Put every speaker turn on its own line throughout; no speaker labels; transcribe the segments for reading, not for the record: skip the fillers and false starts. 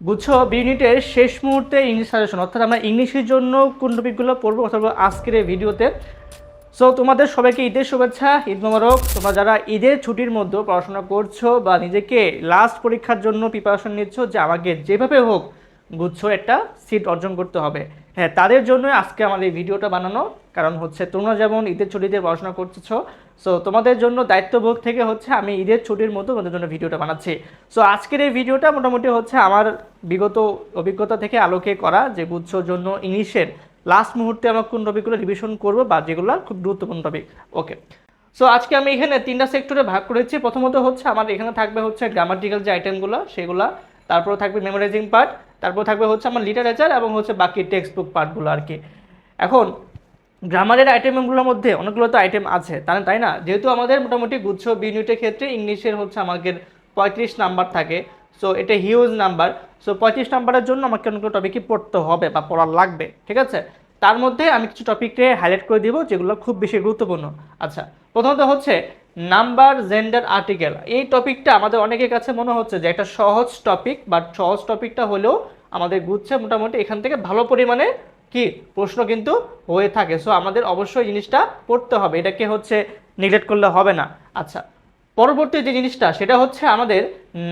গুচ্ছ ইউনিটের শেষ মুহূর্তে ইংলিশ সাজেশন, অর্থাৎ আমরা ইংলিশের জন্য কোন টপিকগুলো পড়বো অথবা আজকের এই ভিডিওতে। সো তোমাদের সবাইকে ঈদের শুভেচ্ছা, ঈদ মোবারক। তোমরা যারা ঈদের ছুটির মধ্যে পড়াশোনা করছো বা নিজেকে লাস্ট পরীক্ষার জন্য প্রিপারেশন নিচ্ছ যে আমাকে যেভাবে হোক গুচ্ছ একটা সিট অর্জন করতে হবে, হ্যাঁ তাদের জন্য আজকে আমার এই ভিডিওটা বানানো। কারণ হচ্ছে তোমরা যেমন ঈদের ছুটিতে পড়াশোনা করতেছো, সো তোমাদের জন্য দায়িত্ববোধ থেকে হচ্ছে আমি ঈদের ছুটির মধ্যে তোমাদের জন্য ভিডিওটা বানাচ্ছি। সো আজকের এই ভিডিওটা মোটামুটি হচ্ছে আমার বিগত অভিজ্ঞতা থেকে আলোকে করা, যে গুচ্ছর জন্য ইংলিশের লাস্ট মুহূর্তে আমরা কোন টপিকগুলো রিভিশন করবো বা যেগুলো খুব গুরুত্বপূর্ণ টপিক। ওকে, সো আজকে আমি এখানে তিনটা সেক্টরে ভাগ করেছি। প্রথমত হচ্ছে আমার এখানে থাকবে হচ্ছে গ্রামাটিক্যাল যে আইটেমগুলো সেগুলো, তারপর থাকবে মেমোরাইজিং পার্ট, তারপর থাকবে হচ্ছে আমার লিটারেচার এবং হচ্ছে বাকি টেক্সট বুক পার্টগুলো আর কি। এখন গ্রামারের আইটেমগুলোর মধ্যে অনেকগুলো তো আইটেম আছে তাই না, যেহেতু আমাদের মোটামুটি গুচ্ছ বি ইউনিটের ক্ষেত্রে ইংলিশের হচ্ছে আমাদের 35 নাম্বার থাকে। সো এটা হিউজ নাম্বার। সো 35 নাম্বারের জন্য আমাকে অনেকগুলো টপিকই পড়তে হবে বা পড়া লাগবে, ঠিক আছে। তার মধ্যে আমি কিছু টপিককে হাইলাইট করে দিব যেগুলো খুব বেশি গুরুত্বপূর্ণ। আচ্ছা, প্রথমত হচ্ছে নাম্বার, জেন্ডার, আর্টিকেল। এই টপিকটা আমাদের অনেকের কাছে মনে হচ্ছে যে একটা সহজ টপিক, বাট সহজ টপিকটা হলেও আমাদের গুচ্ছে মোটামুটি এখান থেকে ভালো পরিমাণে কি প্রশ্ন কিন্তু হয়ে থাকে। সো আমাদের অবশ্যই জিনিসটা পড়তে হবে, এটাকে হচ্ছে নেগলেক্ট করলে হবে না। আচ্ছা, পরবর্তী যে জিনিসটা সেটা হচ্ছে আমাদের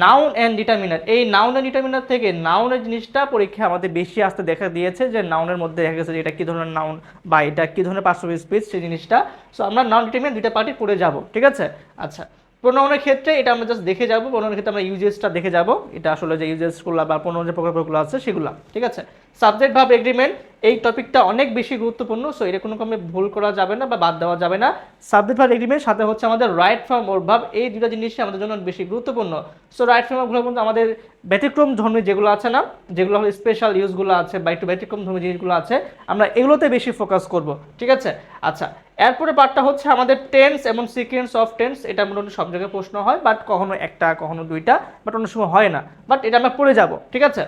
নাউন অ্যান্ড ডিটারমিনার। এই নাউন অ্যান্ড ডিটারমিনার থেকে নাউনের জিনিসটা পরীক্ষা আমাদের বেশি আসতে দেখা দিয়েছে, যে নাউনের মধ্যে দেখা গেছে যে এটা কী ধরনের নাউন বা এটা কী ধরনের পার্টস অফ স্পিচ, সেই জিনিসটা। সো আমরা নাউন ডিটারমিনার দুইটা পার্টি পড়ে যাব, ঠিক আছে। আচ্ছা, প্রোনাউনের ক্ষেত্রে এটা আমরা জাস্ট দেখে যাব, প্রোনাউনের ক্ষেত্রে আমরা ইউজেসটা দেখে যাব, এটা আসলে যে ইউজেসগুলো বা প্রোনাউন যে প্রকারগুলো আছে সেগুলো, ঠিক আছে। সাবজেক্ট ভার্ব এগ্রিমেন্ট, এই টপিকটা অনেক বেশি গুরুত্বপূর্ণ। সো এটা কোনো রকমে ভুল করা যাবে না বা বাদ দেওয়া যাবে না। সাবজেক্ট ভার্ব এগ্রিমেন্ট সাথে হচ্ছে আমাদের রাইট ফর্ম ওর ভার্ব, এই দুটো জিনিসই আমাদের জন্য বেশি গুরুত্বপূর্ণ। সো রাইট ফর্মগুলো কিন্তু আমাদের ব্যতিক্রম ধর্মী যেগুলো আছে না, যেগুলো হলো স্পেশাল ইউজগুলো আছে বা একটু ব্যতিক্রম ধর্মী জিনিসগুলো আছে, আমরা এগুলোতে বেশি ফোকাস করব, ঠিক আছে। আচ্ছা, এরপরে পার্টটা হচ্ছে আমাদের টেন্স এবং সিকোয়েন্স অফ টেন্স। এটা মোটামুটি সব জায়গায় প্রশ্ন হয়, বাট কখনো একটা কখনো দুইটা, বাট অন্য সময় হয় না, বাট এটা আমরা পড়ে যাব, ঠিক আছে।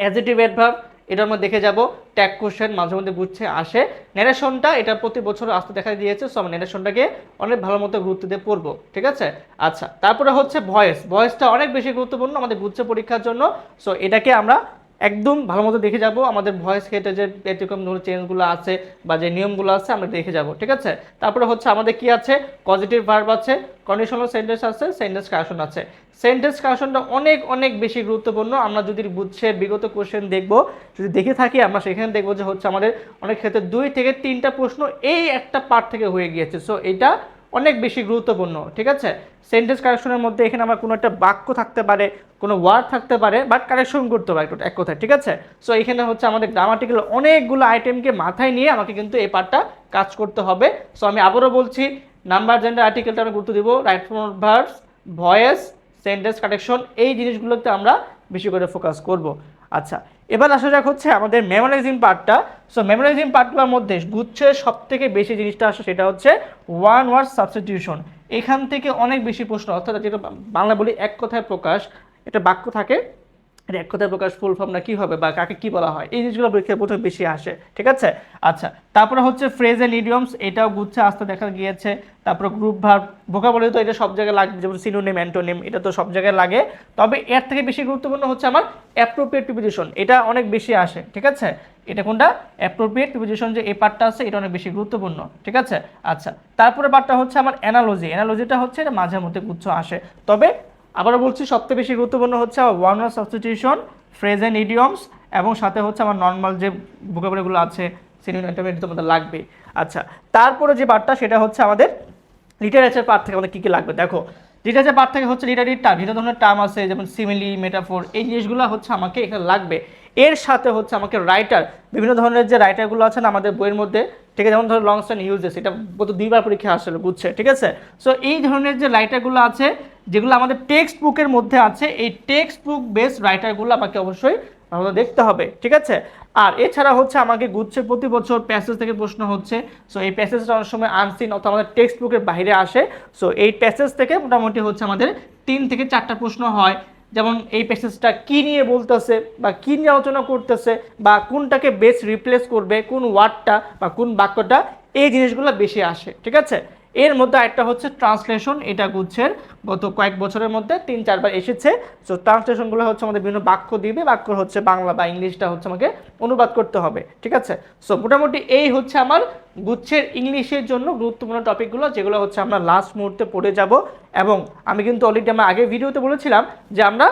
অ্যাডজেক্টিভ অ্যাডভার্ব এটার মধ্যে দেখে যাব, ট্যাগ কোশ্চেন মাঝে মধ্যে বুঝছে আসে। ন্যারেশনটা এটা প্রতি বছর আসতে দেখা দিয়েছে, সো আমরা ন্যারেশনটাকে অনেক ভালো মতো গুরুত্ব দিয়ে পড়বো, ঠিক আছে। আচ্ছা, তারপরে হচ্ছে ভয়েসটা অনেক বেশি গুরুত্বপূর্ণ আমাদের গুচ্ছে পরীক্ষার জন্য। সো এটাকে আমরা একদম ভালো মতো দেখে যাব, আমাদের ভয়েস ক্ষেত্রে যে ব্যতিক্রম চেঞ্জগুলো আছে বা যে নিয়মগুলো আছে আমরা দেখে যাব, ঠিক আছে। তারপরে হচ্ছে আমাদের কি আছে, পজিটিভ ভার্ব আছে, কন্ডিশনাল সেন্টেন্স আছে, সেন্টেন্স কারেকশন আছে। সেন্টেন্স কারেকশনটা অনেক অনেক বেশি গুরুত্বপূর্ণ। আমরা যদি গুচ্ছের বিগত কোশ্চেন দেখবো, যদি দেখে থাকি আমরা সেখানে দেখবো যে হচ্ছে আমাদের অনেক ক্ষেত্রে 2 থেকে 3টা প্রশ্ন এই একটা পার্ট থেকে হয়ে গিয়েছে। সো এটা অনেক বেশি গুরুত্বপূর্ণ, ঠিক আছে। সেন্টেন্স কারেকশনের মধ্যে এখানে আমার কোনো একটা বাক্য থাকতে পারে, কোনো ওয়ার্ড থাকতে পারে, বাট কারেকশন করতে পারে এক কথায়, ঠিক আছে। সো এখানে হচ্ছে আমাদের গ্রামাটিক্যাল অনেকগুলো আইটেমকে মাথায় নিয়ে আমাকে কিন্তু এই পার্টটা কাজ করতে হবে। সো আমি আবারও বলছি, নাম্বার, জেন্ডার, আর্টিকেলটা আমরা গুরুত্ব দিব, right form verbs, voice, sentence correction, এই জিনিসগুলোতে আমরা বেশি করে ফোকাস করব। আচ্ছা, এবার আসা যাক হচ্ছে আমাদের মেমোরাইজিং পার্টটা। সো মেমোরাইজিং পার্টগুলোর মধ্যে গুচ্ছের সব থেকে বেশি জিনিসটা আসে সেটা হচ্ছে ওয়ান ওয়ার্ড সাবস্টিটিউশন। এখান থেকে অনেক বেশি প্রশ্ন, অর্থাৎ যেটা বাংলা বলি এক কথায় প্রকাশ, একটা বাক্য থাকে, এটা এক কথায় প্রকাশ ফুল ফর্মটা কী হবে বা কাকে কী বলা হয়, এই জিনিসগুলো পরীক্ষায় প্রথমে বেশি আসে, ঠিক আছে। আচ্ছা, তারপরে হচ্ছে ফ্রেজ অ্যান্ড ইডিয়মস, এটাও গুচ্ছে আসতে দেখা গিয়েছে। তারপরে গ্রুপ ভার্ব, ভোকাবুলারি তো এটা সব জায়গায় লাগে, যেমন সিনোনিম, অ্যান্টোনিম, এটা তো সব জায়গায় লাগে। তবে এর থেকে বেশি গুরুত্বপূর্ণ হচ্ছে আমার অ্যাপ্রোপ্রিয়েট প্রিপোজিশন, এটা অনেক বেশি আসে, ঠিক আছে। এটা কোনটা, অ্যাপ্রোপ্রিয়েট প্রিপোজিশন, যে এই পার্টটা আছে এটা অনেক বেশি গুরুত্বপূর্ণ, ঠিক আছে। আচ্ছা, তারপরে পার্টটা হচ্ছে আমার অ্যানালজি। অ্যানালজিটা হচ্ছে এটা মাঝে মধ্যে গুচ্ছ আসে। তবে আবারও বলছি, সবথেকে বেশি গুরুত্বপূর্ণ হচ্ছে আমার one word substitution, phrase and idioms, এবং সাথে হচ্ছে আমার নর্মাল যে ভোকাবুলারিগুলো আছে, সিনোনিম, অ্যান্টোনিম তো আমাদের লাগবে। আচ্ছা, তারপরে যে পার্টটা সেটা হচ্ছে আমাদের লিটারেচার পার্ট থেকে আমাদের কী কী লাগবে। দেখো, লিটারেচার পার্ট থেকে হচ্ছে লিটারি টার্ম, বিভিন্ন ধরনের টার্ম আছে, যেমন সিমিলি, মেটাফোর, এই জিনিসগুলো হচ্ছে আমাকে এখানে লাগবে। এর সাথে হচ্ছে আমাকে রাইটার, বিভিন্ন ধরনের যে রাইটারগুলো আছে না আমাদের বইয়ের মধ্যে, ঠিক আছে, যেমন ধরো লং স্ট্যান্ড ইউজেস, এটা গত 2বার পরীক্ষা আসলে বুঝছে, ঠিক আছে। সো এই ধরনের যে রাইটারগুলো আছে যেগুলো আমাদের টেক্সট বুকের মধ্যে আছে, এই টেক্সট বুক বেসড রাইটারগুলো আমাকে অবশ্যই আমাদের দেখতে হবে, ঠিক আছে। আর এছাড়া হচ্ছে আমাকে গুচ্ছে প্রতি বছর প্যাসেজ থেকে প্রশ্ন হচ্ছে। সো এই প্যাসেজটা অনেক সময় আনসিন অথবা আমাদের টেক্সট বুকের বাইরে আসে। সো এই প্যাসেজ থেকে মোটামুটি হচ্ছে আমাদের 3 থেকে 4টা প্রশ্ন হয়, যেমন এই প্যাসেজটা কী নিয়ে বলতেছে বা কী নিয়ে আলোচনা করতেছে বা কোনটাকে বেস্ট রিপ্লেস করবে, কোন ওয়ার্ডটা বা কোন বাক্যটা, এই জিনিসগুলো বেশি আসে, ঠিক আছে। এর মধ্যে একটা হচ্ছে ট্রান্সলেশন, এটা গুচ্ছের গত কয়েক বছরের মধ্যে 3-4 বার এসেছে। সো ট্রান্সলেশনগুলো হচ্ছে আমাদের বিভিন্ন বাক্য দিবে, বাক্য হচ্ছে বাংলা বা ইংলিশটা হচ্ছে আমাকে অনুবাদ করতে হবে, ঠিক আছে। সো মোটামুটি এই হচ্ছে আমার গুচ্ছের ইংলিশের জন্য গুরুত্বপূর্ণ টপিকগুলো, যেগুলো হচ্ছে আমরা লাস্ট মুহূর্তে পড়ে যাব। এবং আমি কিন্তু অলরেডি আমার আগের ভিডিওতে বলেছিলাম যে আমরা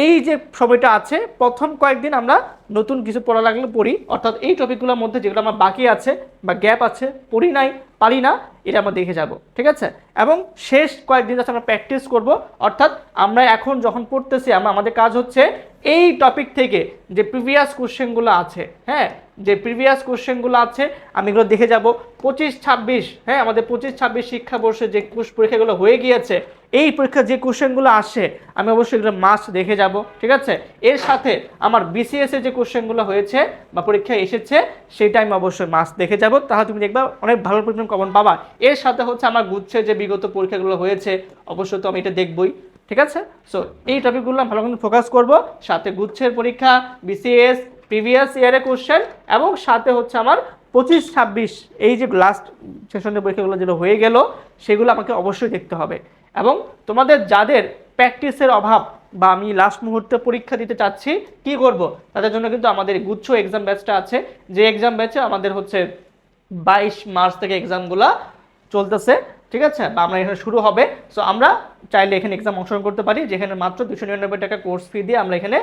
এই যে সময়টা আছে প্রথম কয়েকদিন আমরা নতুন কিছু পড়া লাগলে পড়ি, অর্থাৎ এই টপিকগুলোর মধ্যে যেগুলো আমার বাকি আছে বা গ্যাপ আছে, পড়ি নাই, পারি না, এটা আমরা দেখে যাব, ঠিক আছে। এবং শেষ কয়েকদিন যাতে আমরা প্র্যাকটিস করব, অর্থাৎ আমরা এখন যখন পড়তেছি আমাদের কাজ হচ্ছে এই টপিক থেকে যে প্রিভিয়াস কোশ্চেনগুলো আছে, হ্যাঁ, যে প্রিভিয়াস কোশ্চেনগুলো আছে আমি এগুলো দেখে যাব। 25-26, হ্যাঁ, আমাদের 25-26 শিক্ষাবর্ষে যে পরীক্ষাগুলো হয়ে গিয়েছে, এই পরীক্ষার যে কোশ্চেনগুলো আসে আমি অবশ্যই এগুলো মাস্ট দেখে যাব, ঠিক আছে। এর সাথে আমার বিসিএস এর যে কোশ্চেনগুলো হয়েছে বা পরীক্ষায় এসেছে সেটা আমি অবশ্যই মাস্ট দেখে যাব, তাহলে তুমি দেখবা অনেক ভালো পরিমাণ কমন পাবা। এর সাথে হচ্ছে আমার গুচ্ছে যে বিগত পরীক্ষাগুলো হয়েছে অবশ্যই তো আমি এটা দেখবই, ঠিক আছে। সো এই টপিকগুলো ভালো করে ফোকাস করব, সাথে গুচ্ছের পরীক্ষা, বিসিএস, প্রিভিয়াস ইয়ারের কোশ্চেন, এবং সাথে হচ্ছে আমার 25-26 এই যে লাস্ট সেশনের পরীক্ষাগুলো যেগুলো হয়ে গেল সেগুলো আমাকে অবশ্যই দেখতে হবে। এবং তোমাদের যাদের প্র্যাকটিসের অভাব বা আমি লাস্ট মুহূর্তে পরীক্ষা দিতে চাচ্ছি কি করব, তাদের জন্য কিন্তু আমাদের গুচ্ছ এক্সাম ব্যাচটা আছে, যে এক্সাম ব্যাচে আমাদের হচ্ছে 22 মার্চ থেকে এক্সামগুলো চলতেছে, ঠিক আছে, বা আমরা এখানে শুরু হবে। সো আমরা চাইলে এখানে এক্সাম অংশগ্রহণ করতে পারি, যেখানে মাত্র 299 টাকা কোর্স ফি দিয়ে আমরা এখানে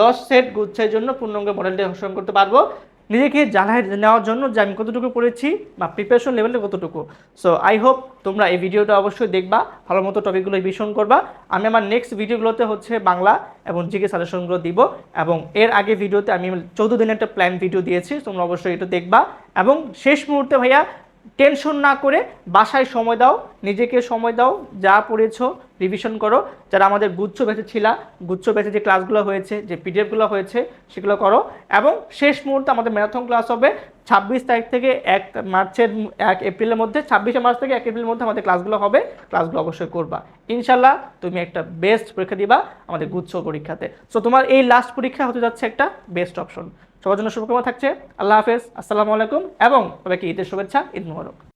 10 সেট গুচ্ছের জন্য পূর্ণাঙ্গ মডেলটি অংশগ্রহণ করতে পারবো, নিজেকে জানাই নেওয়ার জন্য যে আমি কতটুকু পড়েছি বা প্রিপারেশন লেভেলে কতটুকু। সো আই হোপ তোমরা এই ভিডিওটা অবশ্যই দেখবা, ভালো মতো টপিকগুলো রিভিশন করবা। আমি আমার নেক্সট ভিডিওগুলোতে হচ্ছে বাংলা এবং জিকে সাজেশনগুলো দিব, এবং এর আগে ভিডিওতে আমি 14 দিনের একটা প্ল্যান ভিডিও দিয়েছি, তোমরা অবশ্যই এটা দেখবা। এবং শেষ মুহূর্তে ভাইয়া টেনশন না করে বাসায় সময় দাও, নিজেকে সময় দাও, যা পড়েছো রিভিশন করো। যারা আমাদের গুচ্ছ ব্যাচে ছিলা, গুচ্ছ ব্যাচে যে ক্লাসগুলো হয়েছে, যে পিডিএফগুলো হয়েছে সেগুলো করো। এবং শেষ মুহূর্তে আমাদের ম্যারাথন ক্লাস হবে 26 তারিখ থেকে 1 এপ্রিলের মধ্যে, 26শে মার্চ থেকে 1 এপ্রিলের মধ্যে আমাদের ক্লাসগুলো হবে, ক্লাসগুলো অবশ্যই করবা। ইনশাল্লাহ তুমি একটা বেস্ট পরীক্ষা দিবা আমাদের গুচ্ছ পরীক্ষাতে। সো তোমার এই লাস্ট পরীক্ষা হতে যাচ্ছে একটা বেস্ট অপশন। সবার জন্য শুভকামনা থাকছে। আল্লাহ হাফেজ, আসসালামু আলাইকুম, এবং সবাইকে ঈদের শুভেচ্ছা, ঈদ মোবারক।